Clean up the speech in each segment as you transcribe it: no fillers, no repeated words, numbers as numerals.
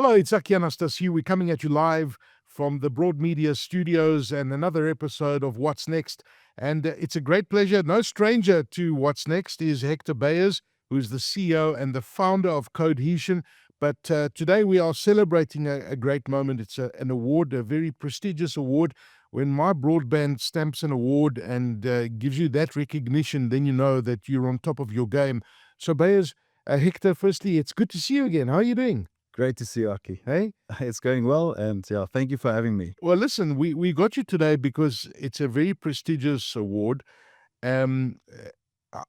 Hello, it's Aki Anastasiou. We're coming at you live from the Broad Media Studios and another episode of What's Next. And it's a great pleasure. No stranger to What's Next is Hector Beyers, who's the CEO and the founder of Codehesion. But today we are celebrating a great moment. It's an award, a very prestigious award. When MyBroadband stamps an award and gives you that recognition, then you know that you're on top of your game. So Beyers, Hector, firstly, it's good to see you again. How are you doing? Great to see you, Aki. Hey? It's going well, and yeah, thank you for having me. Well, listen, we got you today because it's a very prestigious award. I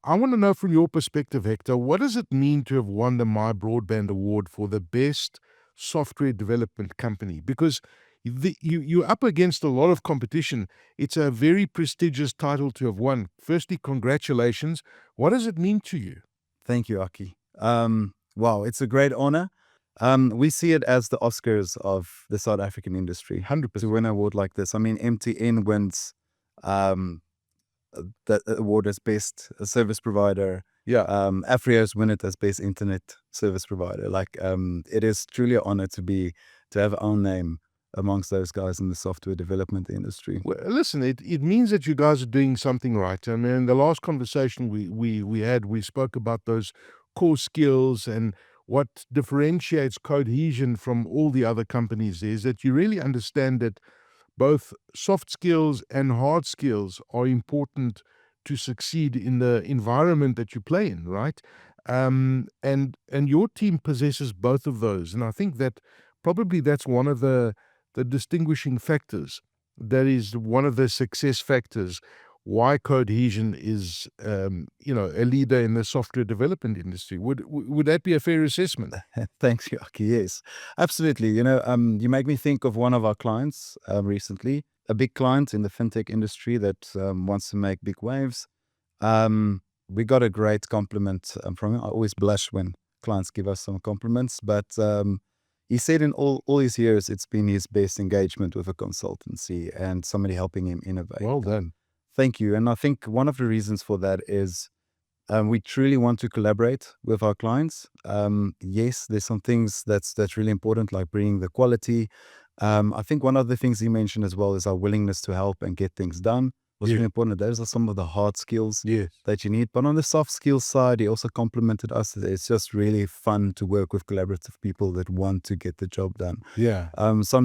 want to know from your perspective, Hector, what does it mean to have won the MyBroadband Award for the best software development company? Because you're up against a lot of competition. It's a very prestigious title to have won. Firstly, congratulations. What does it mean to you? Thank you, Aki. Wow, it's a great honor. We see it as the Oscars of the South African industry. 100%. To win an award like this. I mean, MTN wins the award as best service provider. Yeah. Afrios win it as best internet service provider. It is truly an honor to have our own name amongst those guys in the software development industry. Well, listen, it means that you guys are doing something right. I mean, the last conversation we had, we spoke about those core skills, and what differentiates Codehesion from all the other companies is that you really understand that both soft skills and hard skills are important to succeed in the environment that you play in, right? And your team possesses both of those, and I think that probably that's one of the distinguishing factors. That is one of the success factors why Codehesion is, a leader in the software development industry. Would that be a fair assessment? Thanks, Aki. Yes, absolutely. You make me think of one of our clients recently, a big client in the fintech industry that wants to make big waves. We got a great compliment from him. I always blush when clients give us some compliments, but he said in all his years, it's been his best engagement with a consultancy and somebody helping him innovate. Well done. Thank you. And I think one of the reasons for that is we truly want to collaborate with our clients. Yes, there's some things that's really important, like bringing the quality. I think one of the things he mentioned as well is our willingness to help and get things done. Was really important. Those are some of the hard skills that you need. But on the soft skills side, he also complimented us that it's just really fun to work with collaborative people that want to get the job done. Yeah. So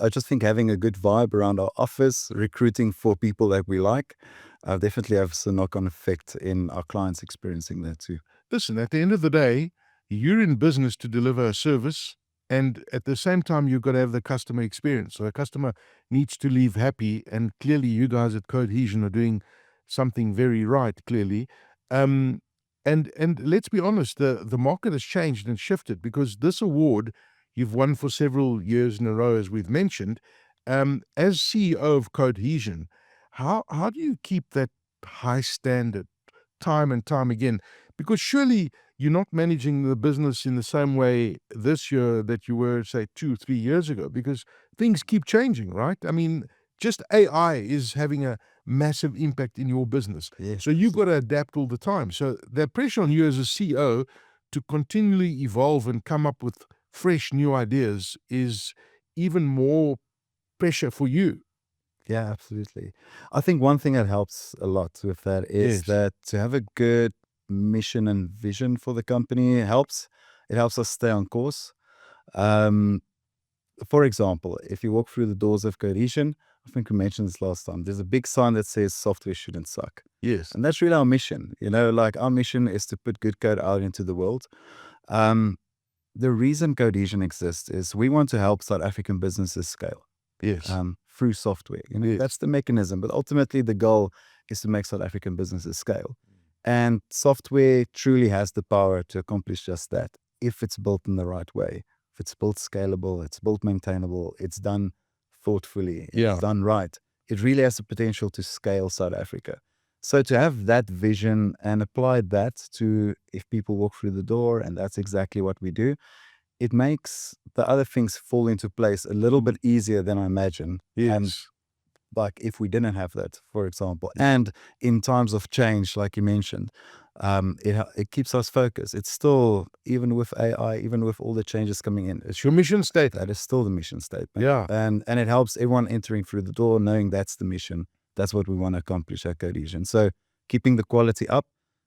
I just think having a good vibe around our office, recruiting for people that we like, definitely has a knock-on effect in our clients experiencing that too. Listen, at the end of the day, you're in business to deliver a service, and at the same time, you've got to have the customer experience. So a customer needs to leave happy, and clearly you guys at Codehesion are doing something very right, clearly. And let's be honest, the market has changed and shifted, because this award you've won for several years in a row, as we've mentioned. As CEO of Codehesion, how do you keep that high standard time and time again? Because surely you're not managing the business in the same way this year that you were, say, 2-3 years ago, because things keep changing, right? I mean, just AI is having a massive impact in your business. Yes. So you've got to adapt all the time. So the pressure on you as a CEO to continually evolve and come up with fresh new ideas is even more pressure for you. Yeah, absolutely. I think one thing that helps a lot with that is that to have a good mission and vision for the company helps us stay on course. For example, if you walk through the doors of Codehesion, I think we mentioned this last time, there's a big sign that says software shouldn't suck. Yes. And that's really our mission. Our mission is to put good code out into the world. The reason Codehesion exists is we want to help South African businesses scale. Yes. Through software. That's the mechanism. But ultimately, the goal is to make South African businesses scale. And software truly has the power to accomplish just that if it's built in the right way. If it's built scalable, it's built maintainable, it's done thoughtfully, it's done right. It really has the potential to scale South Africa. So to have that vision and apply that to if people walk through the door, and that's exactly what we do, it makes the other things fall into place a little bit easier than I imagine. Yes. like if we didn't have that, for example. And in times of change, like you mentioned, it keeps us focused. It's still, even with AI, even with all the changes coming in, It's your mission statement. that is still the mission statement. Yeah. And it helps everyone entering through the door knowing that's the mission. That's what we want to accomplish at Codehesion. So keeping the quality up,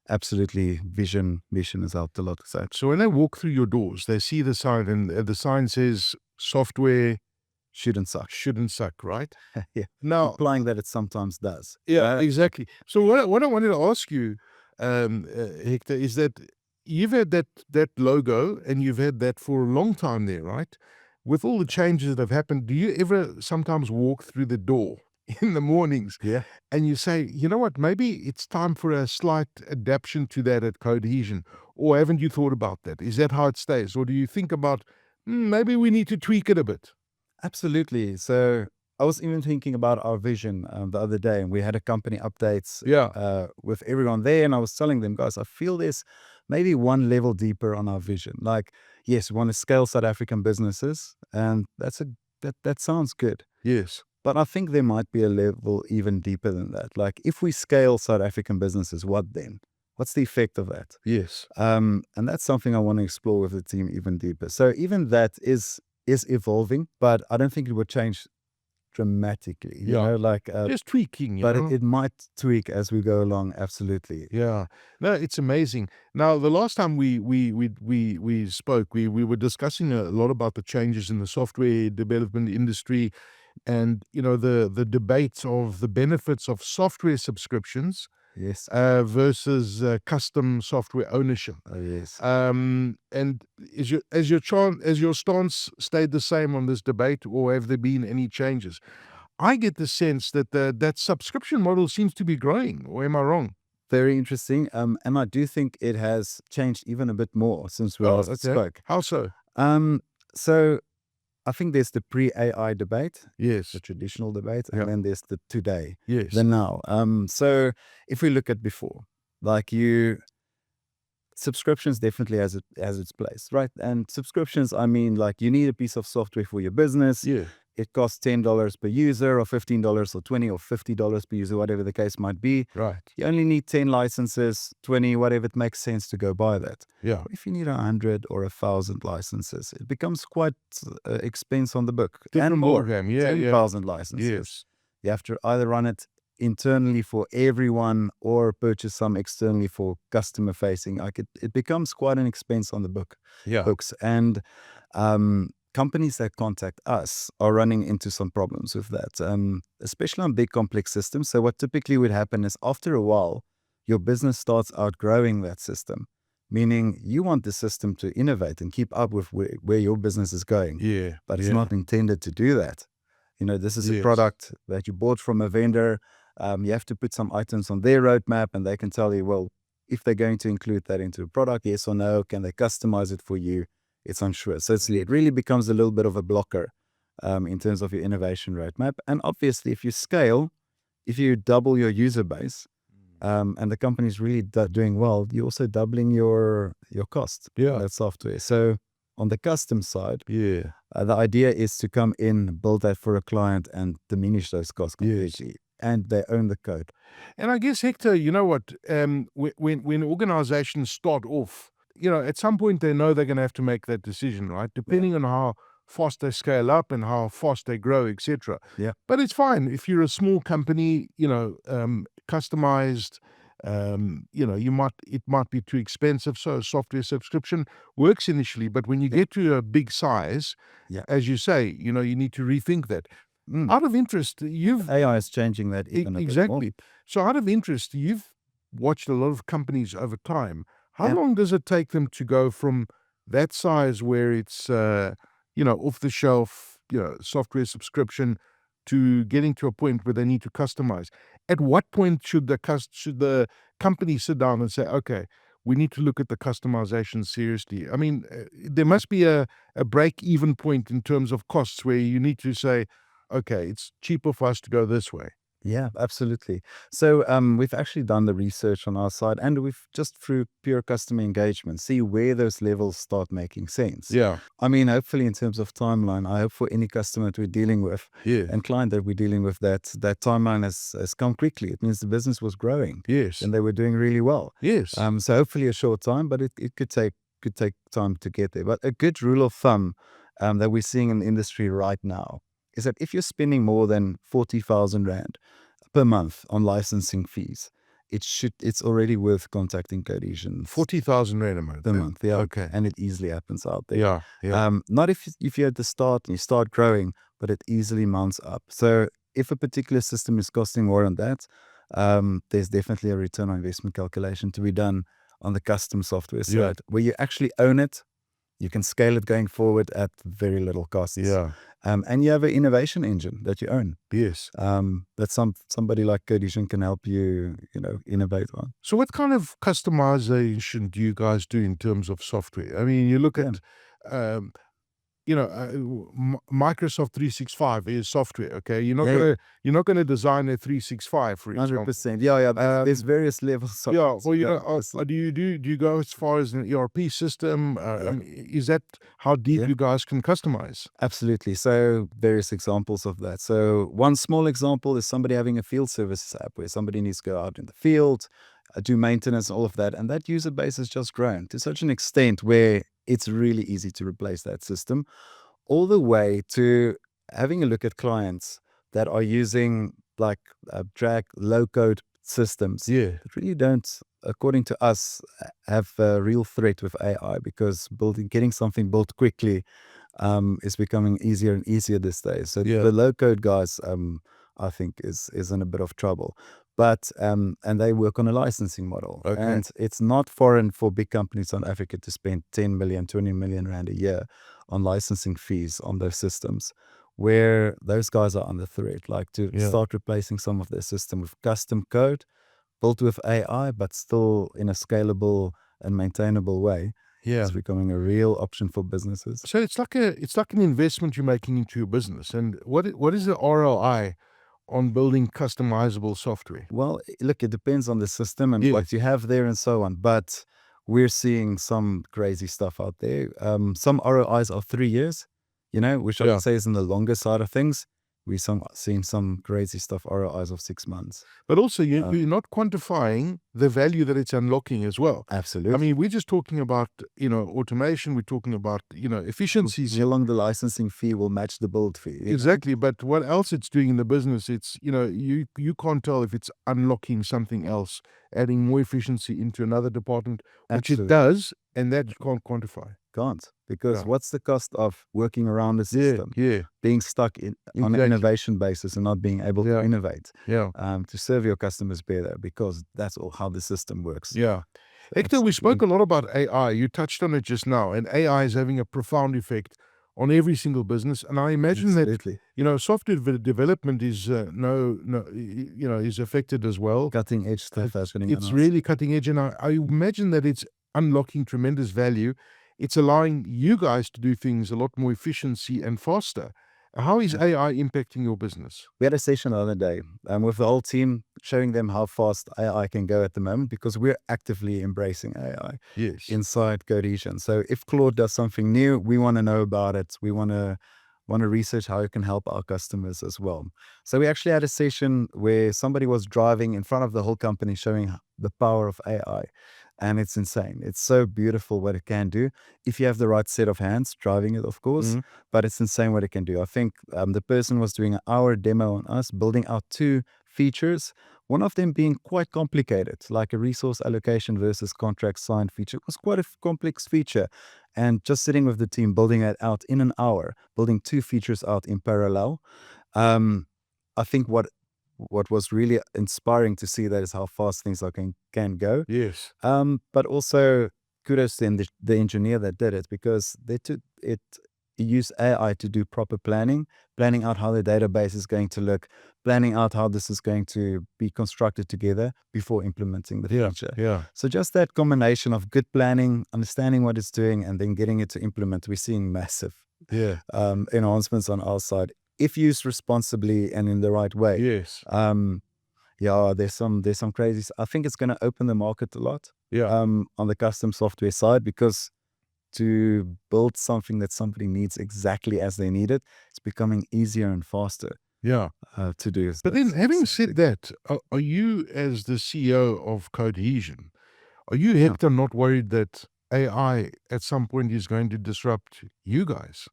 absolutely, mission has helped a lot. So when they walk through your doors, they see the sign, and the sign says software shouldn't suck, right? Yeah. Now, Implying that it sometimes does. yeah, exactly. So what I wanted to ask you, Hector, is that you've had that logo and you've had that for a long time there, right? With all the changes that have happened, do you ever sometimes walk through the door in the mornings Yeah. and you say, you know what, maybe it's time for a slight adaptation to that at Codehesion? Or haven't you thought about that? Is that how it stays? Or do you think about, maybe we need to tweak it a bit? Absolutely. So I was even thinking about our vision the other day, and we had a company updates with everyone there, and I was telling them, guys, I feel there's maybe one level deeper on our vision. Like, yes, we want to scale South African businesses, and that sounds good. Yes. But I think there might be a level even deeper than that. Like, if we scale South African businesses, what then? What's the effect of that? Yes. And that's something I want to explore with the team even deeper. So even that is evolving, but I don't think it would change dramatically. You know, like just tweaking. But it might tweak as we go along. Absolutely. Yeah. No, it's amazing. Now, the last time we spoke, we were discussing a lot about the changes in the software development industry, and the debates of the benefits of software subscriptions. Yes. Versus custom software ownership. Oh, yes. And has your stance stayed the same on this debate, or have there been any changes? I get the sense that that subscription model seems to be growing, or am I wrong? Very interesting. And I do think it has changed even a bit more since we last spoke. How so? So I think there's the pre-AI debate, yes, the traditional debate, and then there's the today, yes, the now. So if we look at before, like subscriptions definitely has its place, right? And subscriptions, I mean, like you need a piece of software for your business. Yeah. It costs $10 per user, or $15, or $20, or $50 per user, whatever the case might be. Right. You only need 10 licenses, 20, whatever it makes sense to go buy that. Yeah. If you need 100 or 1,000 licenses, it becomes quite expense on the book. Different and more. program. Yeah, 10,000 licenses. Yes. You have to either run it internally for everyone or purchase some externally for customer facing. Like it becomes quite an expense on the books. And companies that contact us are running into some problems with that, especially on big complex systems. So what typically would happen is after a while, your business starts outgrowing that system, meaning you want the system to innovate and keep up with where your business is going. Yeah. But it's not intended to do that. This is a product that you bought from a vendor. You have to put some items on their roadmap, and they can tell you, well, if they're going to include that into a product, yes or no, can they customize it for you? It's unsure. So it really becomes a little bit of a blocker in terms of your innovation roadmap. And obviously, if you scale, if you double your user base, and the company is really doing well, you're also doubling your cost on that software. So on the custom side, the idea is to come in, build that for a client, and diminish those costs completely. And they own the code. And I guess, Hector, you know what? When organizations start off, at some point they know they're going to have to make that decision, right? Depending on how fast they scale up and how fast they grow, etc. Yeah. But it's fine if you're a small company, customized. It might be too expensive. So a software subscription works initially, but when you get to a big size, as you say, you need to rethink that. Out of interest, AI is changing that even exactly. A bit more. So out of interest, you've watched a lot of companies over time. How long does it take them to go from that size where it's off the shelf, software subscription, to getting to a point where they need to customize? At what point should the company sit down and say, okay, we need to look at the customization seriously? I mean, there must be a break-even point in terms of costs where you need to say, okay, it's cheaper for us to go this way. Yeah, absolutely. So we've actually done the research on our side, and we've just through pure customer engagement, see where those levels start making sense. Yeah. I mean, hopefully in terms of timeline, I hope for any customer that we're dealing with Yeah. and client that we're dealing with, that timeline has come quickly. It means the business was growing Yes. and they were doing really well. Yes. So hopefully a short time, but it could take time to get there. But a good rule of thumb that we're seeing in the industry right now is that if you're spending more than 40,000 Rand per month on licensing fees, it's already worth contacting Codehesion 40,000 Rand a month. per month. Yeah. Okay. And it easily happens out there. Yeah. Yeah. Not if you're at the start and you start growing, but it easily mounts up. So if a particular system is costing more than that, there's definitely a return on investment calculation to be done on the custom software side, where you actually own it. You can scale it going forward at very little costs. Yeah. And you have an innovation engine that you own. Yes. That somebody like Codehesion can help you, innovate on. So what kind of customization do you guys do in terms of software? I mean, you look at, Microsoft 365 is software. Okay, you're not gonna design a 365 for example. 100%. Yeah. There's various levels. Of Yeah. Well, do you go as far as an ERP system? I mean, is that how deep you guys can customize? Absolutely. So various examples of that. So one small example is somebody having a field services app where somebody needs to go out in the field, do maintenance, all of that. And that user base has just grown to such an extent where it's really easy to replace that system, all the way to having a look at clients that are using like drag low-code systems that really don't, according to us, have a real threat with AI, because getting something built quickly is becoming easier and easier these days. So the low-code guys, I think, is in a bit of trouble. But and they work on a licensing model. Okay. And it's not foreign for big companies in Africa to spend 10 million, 20 million Rand a year on licensing fees on those systems, where those guys are under threat, like to start replacing some of their system with custom code built with AI, but still in a scalable and maintainable way. Yeah. It's becoming a real option for businesses. So it's like an investment you're making into your business. And what is the ROI on building customizable software? Well, look, it depends on the system and what you have there and so on. But we're seeing some crazy stuff out there. Some ROIs are 3 years, which I would say is in the longer side of things. We're seeing some crazy stuff, ROIs of 6 months. But also, you're not quantifying the value that it's unlocking as well. Absolutely. I mean, we're just talking about, automation. We're talking about, efficiencies. How long the licensing fee will match the build fee. Exactly. But what else it's doing in the business, it's, you can't tell if it's unlocking something else, adding more efficiency into another department, which it does, and that you can't quantify. Can't, because what's the cost of working around the system? Being stuck on an innovation basis and not being able to innovate. To serve your customers better, because that's all how the system works. Hector, we spoke a lot about AI. You touched on it just now, and AI is having a profound effect on every single business. And I imagine that software development is is affected as well. Cutting edge stuff happening. It's really cutting edge, and I imagine that it's unlocking tremendous value. It's allowing you guys to do things a lot more efficiency and faster. How is AI impacting your business? We had a session the other day with the whole team, showing them how fast AI can go at the moment, because we're actively embracing AI inside Codehesion. So if Claude does something new, we want to know about it. We want to research how it can help our customers as well. So we actually had a session where somebody was driving in front of the whole company, showing the power of AI. And it's insane. It's so beautiful what it can do if you have the right set of hands driving it, of course. But it's insane what it can do. I think the person was doing an hour demo on us, building out 2 features, one of them being quite complicated, like a resource allocation versus contract sign feature. It was quite a complex feature. And just sitting with the team, building it out in an hour, building 2 features out in parallel. I think what was really inspiring to see that is how fast things can go. Yes. But also kudos to the engineer that did it, because they use AI to do proper planning out how the database is going to look, planning out how this is going to be constructed together before implementing the feature. So just that combination of good planning, understanding what it's doing, and then getting it to implement, we're seeing massive enhancements on our side if used responsibly and in the right way. Yes. Yeah, there's some crazy. I think it's going to open the market a lot. Yeah. On the custom software side, because to build something that somebody needs exactly as they need it, it's becoming easier and faster Yeah. to do. But then, having said that, are you, as the CEO of Codehesion, are you, Hector, not worried that AI at some point is going to disrupt you guys?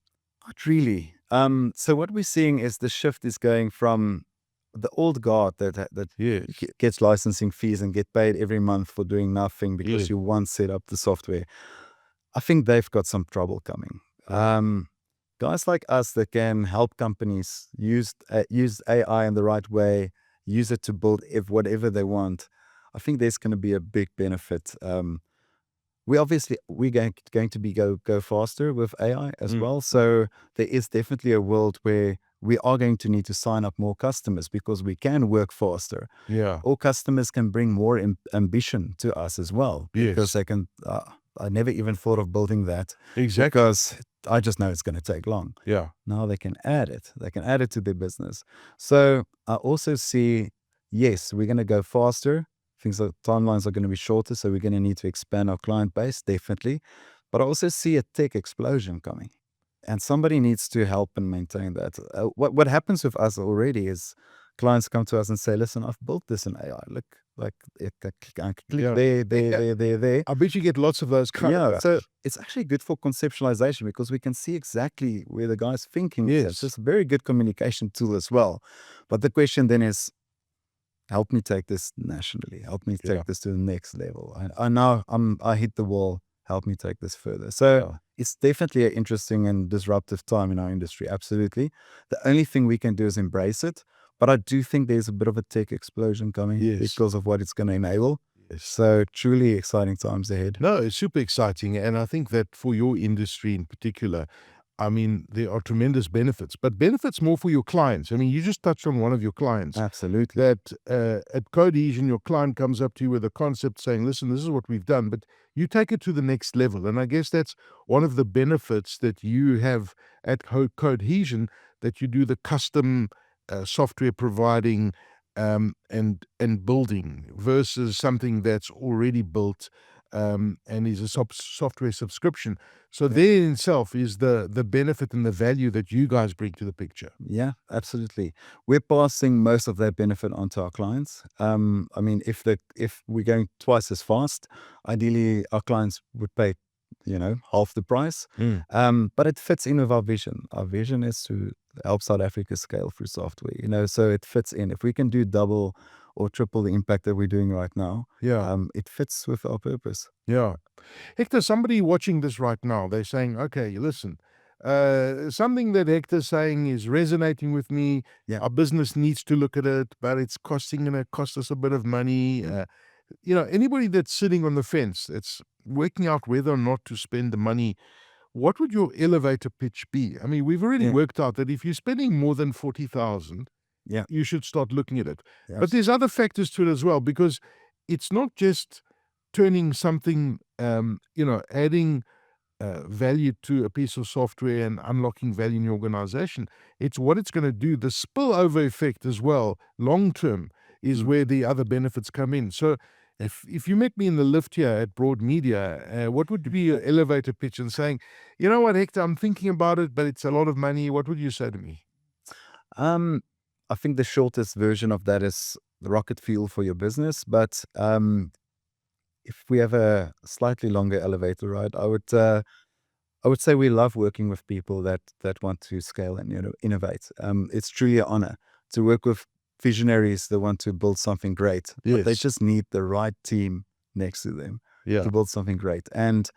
Not really. So what we're seeing is the shift is going from the old guard that Yes. gets licensing fees and get paid every month for doing nothing because Yes. you once set up the software. I think they've got some trouble coming. Guys like us that can help companies use AI in the right way, use it to build whatever they want. I think there's going to be a big benefit. We're going to be go faster with AI as well. So there is definitely a world where we are going to need to sign up more customers because we can work faster. Yeah. All customers can bring more ambition to us as well because Yes. they can. I never even thought of building that Exactly. because I just know it's going to take long. Yeah. Now they can add it. They can add it to their business. So I also see, yes, we're going to go faster. Timelines are going to be shorter, so we're going to need to expand our client base, definitely. But I also see a tech explosion coming, and somebody needs to help and maintain that. What happens with us already is clients come to us and say, "Listen, I've built this in AI. Look, like I click Yeah. there." I bet you get lots of those. Yeah, so it's actually good for conceptualization because we can see exactly where the guy's thinking. Yes. It's a very good communication tool as well. But the question then is, help me take this nationally. Help me take this to the next level. I know I hit the wall. Help me take this further. So it's definitely an interesting and disruptive time in our industry. Absolutely. The only thing we can do is embrace it. But I do think there's a bit of a tech explosion coming because of what it's going to enable. So truly exciting times ahead. No, it's super exciting. And I think that for your industry in particular, I mean, there are tremendous benefits, but benefits more for your clients. I mean, you just touched on one of your clients. Absolutely. That at Codehesion, your client comes up to you with a concept saying, listen, this is what we've done, but you take it to the next level. And I guess that's one of the benefits that you have at Codehesion, that you do the custom software providing and building versus something that's already built and is a software subscription. So there in itself is the benefit and the value that you guys bring to the picture. Yeah, absolutely. We're passing most of that benefit on to our clients. I mean, if we're going twice as fast, ideally our clients would pay, half the price. But it fits in with our vision. Our vision is to help South Africa scale through software, so it fits in. If we can do double or triple the impact that we're doing right now, it fits with our purpose. Yeah. Hector, somebody watching this right now, they're saying, okay, listen, something that Hector's saying is resonating with me. Yeah. Our business needs to look at it, but it's going to cost us a bit of money. Anybody that's sitting on the fence, it's working out whether or not to spend the money, what would your elevator pitch be? I mean, we've already worked out that if you're spending more than 40,000, you should start looking at it. Yes. But there's other factors to it as well, because it's not just turning something, adding value to a piece of software and unlocking value in your organization. It's what it's going to do. The spillover effect as well, long term, is where the other benefits come in. So if you met me in the lift here at Broad Media, what would be your elevator pitch and saying, you know what, Hector, I'm thinking about it, but it's a lot of money. What would you say to me? I think the shortest version of that is the rocket fuel for your business. But if we have a slightly longer elevator ride, I would say we love working with people that want to scale and innovate. It's truly an honor to work with visionaries that want to build something great. But they just need the right team next to them to build something great. And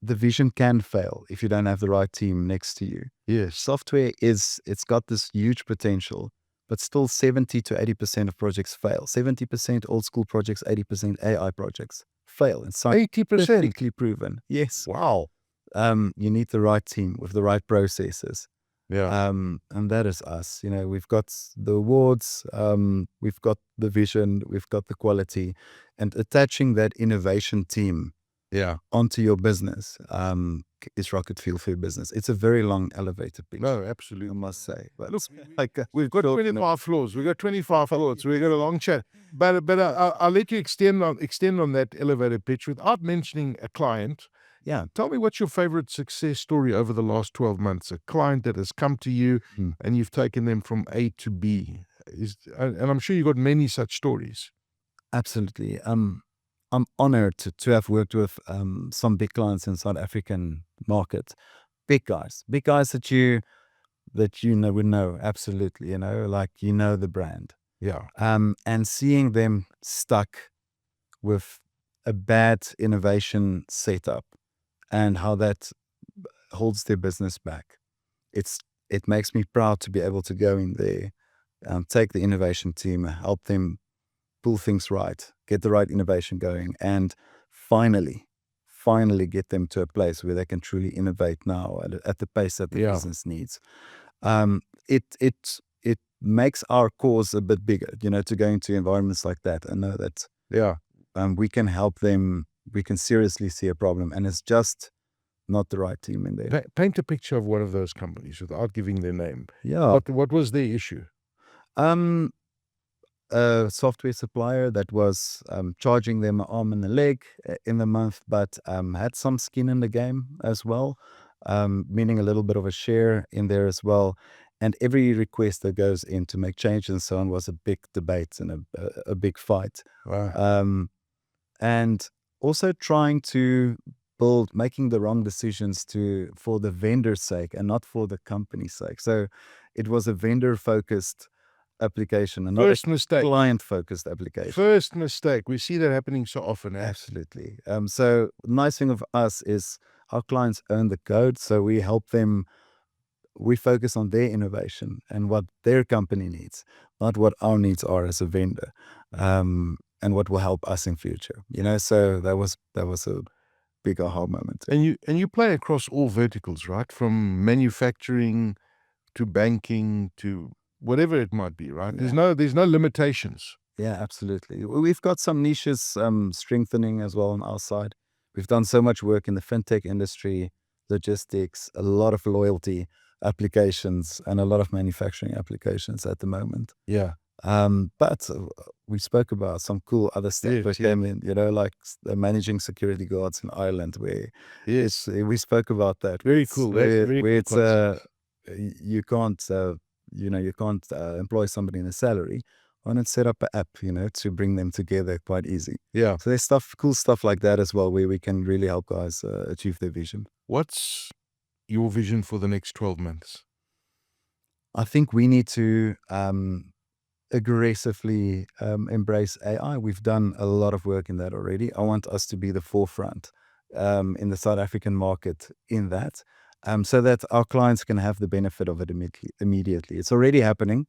the vision can fail if you don't have the right team next to you. Yes. Software it's got this huge potential, but still 70 to 80% of projects fail. 70% old school projects, 80% AI projects fail. And 80%? Scientifically proven. Yes. Wow. You need the right team with the right processes. Yeah. And that is us. We've got the awards, we've got the vision, we've got the quality, and attaching that innovation team onto your business. is rocket fuel for your business. It's a very long elevator pitch. No, I absolutely. must say. But Look, we've got 25 floors. We've got 25 floors. We've got a long chat. But I'll let you extend on that elevator pitch without mentioning a client. Yeah. Tell me what's your favorite success story over the last 12 months? A client that has come to you and you've taken them from A to B. And I'm sure you've got many such stories. Absolutely. I'm honored to have worked with some big clients in South African market. Big guys that you would know. Absolutely. Like, the brand. Yeah. And seeing them stuck with a bad innovation setup and how that holds their business back. It makes me proud to be able to go in there, take the innovation team, help them pull things right, get the right innovation going, and finally get them to a place where they can truly innovate now at the pace that the business needs. It makes our cause a bit bigger, to go into environments like that and know that we can help them. We can seriously see a problem, and it's just not the right team in there. Paint a picture of one of those companies without giving their name. Yeah. What was their issue? A software supplier that was charging them an arm and a leg in the month, but had some skin in the game as well, meaning a little bit of a share in there as well. And every request that goes in to make changes and so on was a big debate and a big fight. Wow. And also trying to making the wrong decisions for the vendor's sake and not for the company's sake. So it was a vendor-focused application and not a client-focused application. First mistake. We see that happening so often. Absolutely. So the nice thing of us is our clients own the code, so we help them. We focus on their innovation and what their company needs, not what our needs are as a vendor, and what will help us in future. So that was a big aha moment. And you play across all verticals, right? From manufacturing to banking to whatever it might be, right? Yeah. There's no limitations. Yeah, absolutely. We've got some niches strengthening as well on our side. We've done so much work in the fintech industry, logistics, a lot of loyalty applications, and a lot of manufacturing applications at the moment. Yeah. But we spoke about some cool other stuff that came in, like managing security guards in Ireland, where we spoke about that. Very cool. You can't employ somebody in a salary. Why not set up an app, to bring them together quite easy. Yeah. So there's cool stuff like that as well, where we can really help guys achieve their vision. What's your vision for the next 12 months? I think we need to aggressively embrace AI. We've done a lot of work in that already. I want us to be the forefront in the South African market in that, so that our clients can have the benefit of it immediately. It's already happening.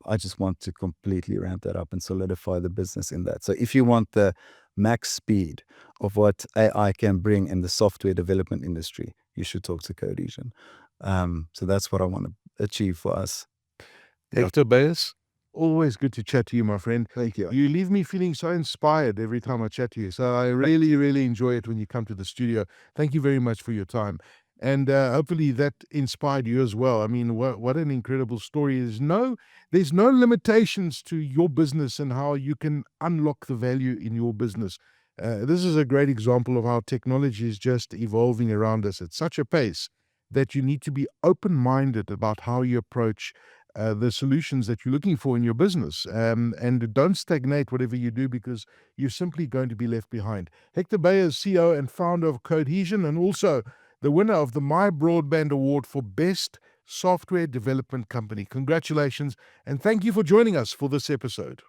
I just want to completely ramp that up and solidify the business in that. So if you want the max speed of what AI can bring in the software development industry, you should talk to Codehesion. So that's what I want to achieve for us. Hector Beyers, always good to chat to you, my friend. Thank you. You leave me feeling so inspired every time I chat to you. So I really, really enjoy it when you come to the studio. Thank you very much for your time. And hopefully that inspired you as well. I mean, what an incredible story. There's no limitations to your business and how you can unlock the value in your business. This is a great example of how technology is just evolving around us at such a pace that you need to be open-minded about how you approach the solutions that you're looking for in your business. And don't stagnate whatever you do, because you're simply going to be left behind. Hector Beyers, CEO and founder of Codehesion, and also the winner of the MyBroadband Award for Best Software Development Company. Congratulations, and thank you for joining us for this episode.